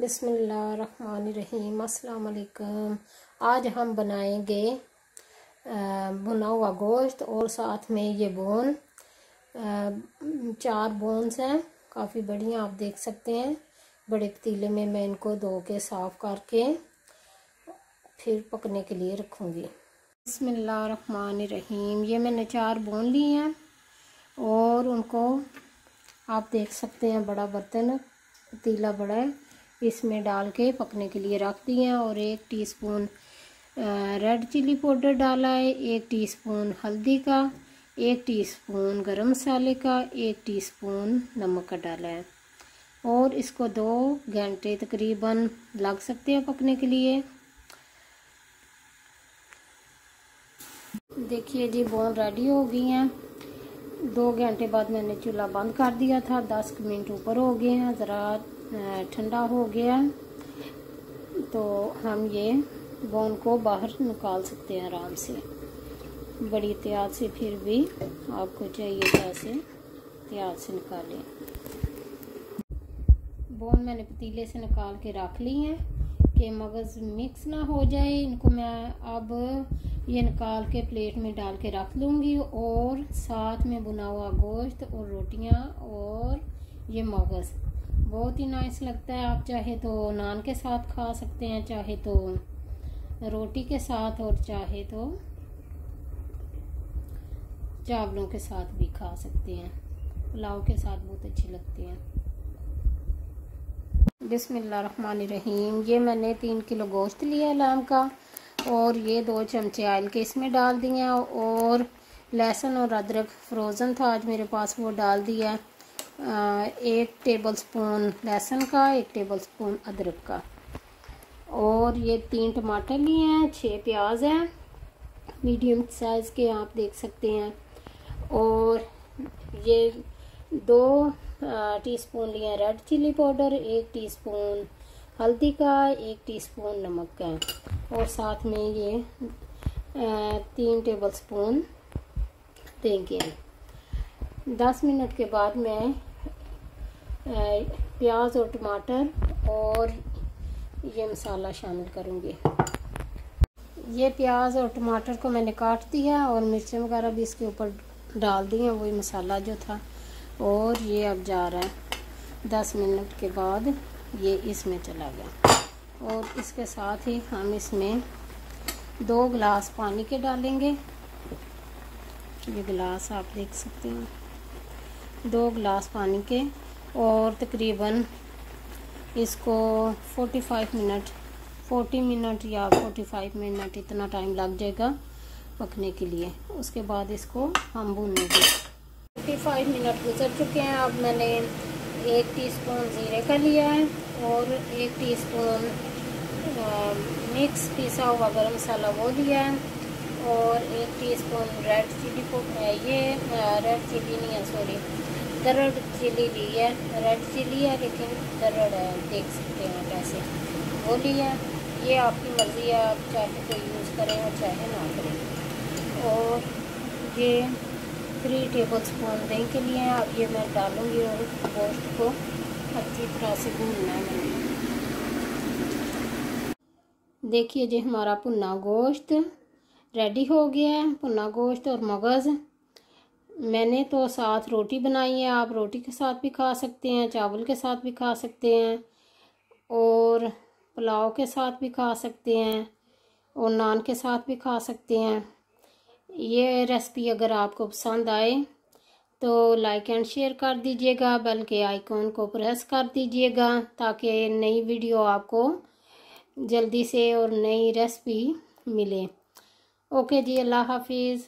बिस्मिल्लाहिर्रहमानिर्रहीम। अस्सलाम वालेकुम। आज हम बनाएंगे भुना हुआ गोश्त और साथ में ये बोन। 4 बोन्स हैं, काफ़ी बढ़िया, आप देख सकते हैं। बड़े पतीले में मैं इनको धो के साफ़ करके फिर पकने के लिए रखूँगी। बिस्मिल्लाहिर्रहमानिर्रहीम। ये मैंने 4 बोन लिए हैं और उनको आप देख सकते हैं, बड़ा बर्तन पतीला बड़ा है, इसमें डाल के पकने के लिए रख दिए हैं। और 1 टीस्पून रेड चिली पाउडर डाला है, 1 टीस्पून हल्दी का, 1 टीस्पून गरम मसाले का, 1 टीस्पून नमक का डाला है। और इसको 2 घंटे तकरीबन लग सकते हैं पकने के लिए। देखिए जी, बोन रेडी हो गई हैं। 2 घंटे बाद मैंने चूल्हा बंद कर दिया था। 10 मिनट ऊपर हो गए हैं, ज़रा ठंडा हो गया तो हम ये बोन को बाहर निकाल सकते हैं आराम से, बड़ी एहतियात से। फिर भी आपको चाहिए कि ऐसे एहतियात से निकालें। बोन मैंने पतीले से निकाल के रख ली हैं कि मगज़ मिक्स ना हो जाए। इनको मैं अब ये निकाल के प्लेट में डाल के रख लूँगी और साथ में भुना हुआ गोश्त और रोटियां और ये मगज़ बहुत ही नाइस लगता है। आप चाहे तो नान के साथ खा सकते हैं, चाहे तो रोटी के साथ, और चाहे तो चावलों के साथ भी खा सकते हैं। पुलाव के साथ बहुत अच्छे लगते हैं। बिस्मिल्लाहिर्रहमानिर्रहीम। ये मैंने 3 किलो गोश्त लिया लैम का और ये 2 चमचे ऑयल के इसमें डाल दिए हैं। और लहसुन और अदरक फ्रोज़न था आज मेरे पास, वो डाल दिया। 1 टेबल स्पून लहसुन का, 1 टेबल स्पून अदरक का। और ये 3 टमाटर लिए हैं, 6 प्याज हैं मीडियम साइज़ के, आप देख सकते हैं। और ये 2 टीस्पून लिए रेड चिली पाउडर, 1 टीस्पून हल्दी का, 1 टीस्पून नमक का। और साथ में ये 3 टेबल स्पून देंगे। 10 मिनट के बाद मैं प्याज और टमाटर और ये मसाला शामिल करूँगी। ये प्याज और टमाटर को मैंने काट दिया और मिर्चें वगैरह भी इसके ऊपर डाल दी हैं, वही मसाला जो था। और ये अब जा रहा है। 10 मिनट के बाद ये इसमें चला गया। और इसके साथ ही हम इसमें 2 गिलास पानी के डालेंगे। ये गिलास आप देख सकते हैं, 2 गिलास पानी के। और तकरीबन इसको 40 मिनट या 45 मिनट इतना टाइम लग जाएगा पकने के लिए। उसके बाद इसको हम भूनेंगे। 45 मिनट गुजर चुके हैं। अब मैंने 1 टीस्पून ज़ीरे का लिया है और 1 टीस्पून मिक्स पिसा हुआ गरम मसाला वो लिया है। और 1 टीस्पून रेड चिली ये रेड चिली नहीं है, सॉरी, दरड़ चिली ली है। रेड चिली है लेकिन दरड़ है, देख सकते हैं कैसे, वो लिया। ये आपकी मर्ज़ी है, आप चाहे तो यूज़ करें और चाहे ना करें। और ये 3 टेबल स्पून दही के लिए हैं। अब ये मैं डालूँगी और गोश्त को अच्छी तरह से भूनना है मैंने। देखिए जी, हमारा भुना गोश्त रेडी हो गया है। भुना गोश्त और मगज़ मैंने तो साथ रोटी बनाई है। आप रोटी के साथ भी खा सकते हैं, चावल के साथ भी खा सकते हैं, और पुलाव के साथ भी खा सकते हैं, और नान के साथ भी खा सकते हैं। ये रेसिपी अगर आपको पसंद आए तो लाइक एंड शेयर कर दीजिएगा, बेल के आइकॉन को प्रेस कर दीजिएगा ताकि नई वीडियो आपको जल्दी से और नई रेसिपी मिले। ओके जी, अल्लाह हाफिज़।